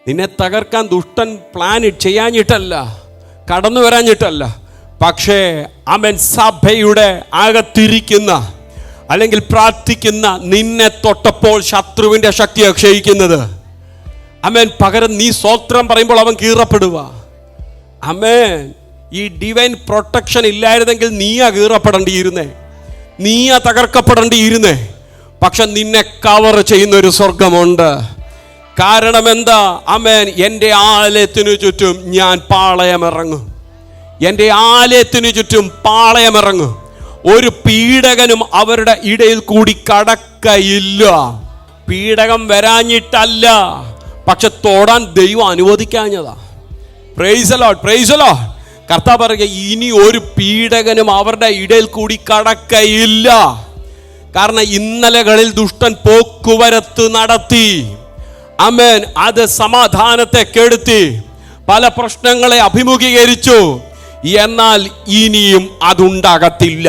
നിന്നെ തകർക്കാൻ ദുഷ്ടൻ പ്ലാൻ ചെയ്യാഞ്ഞിട്ടല്ല, കടന്നു വരാഞ്ഞിട്ടല്ല. പക്ഷേ അവൻ സഭയുടെ അകത്തിരിക്കുന്ന അല്ലെങ്കിൽ പ്രാർത്ഥിക്കുന്ന നിന്നെ തൊട്ടപ്പോൾ ശത്രുവിൻ്റെ ശക്തിയാണ് ക്ഷയിക്കുന്നത്. അവൻ പകരം നീ സ്വോത്രം പറയുമ്പോൾ അവൻ കീറപ്പെടുക. അവൻ ഈ ഡിവൈൻ പ്രൊട്ടക്ഷൻ ഇല്ലായിരുന്നെങ്കിൽ നീയാ കീറപ്പെടേണ്ടിയിരുന്നേ, നീയാ തകർക്കപ്പെടേണ്ടിയിരുന്നേ. പക്ഷെ നിന്നെ കവർ ചെയ്യുന്ന ഒരു സ്വർഗമുണ്ട്. കാരണം എന്താ? ആമേൻ. എൻ്റെ ആലയത്തിനു ചുറ്റും ഞാൻ പാളയമിറങ്ങും. എൻ്റെ ആലയത്തിനു ചുറ്റും പാളയമിറങ്ങും. ഒരു പീഡകനും അവരുടെ ഇടയിൽ കൂടി കടക്കയില്ല. പീഡകം വരാഞ്ഞിട്ടല്ല, പക്ഷെ തൊടാൻ ദൈവം അനുവദിക്കാഞ്ഞതാ. Praise the lord, praise the lord. കർത്താവ് പറയുക, ഇനി ഒരു പീഡകനും അവരുടെ ഇടയിൽ കൂടി കടക്കയില്ല. കാരണം ഇന്നലകളിൽ ദുഷ്ടൻ പോക്കുവരത്ത് നടത്തി. ആമേൻ. അത് സമാധാനത്തെ കെടുത്തി, പല പ്രശ്നങ്ങളെ അഭിമുഖീകരിച്ചു. എന്നാൽ ഇനിയും അതുണ്ടാകത്തില്ല.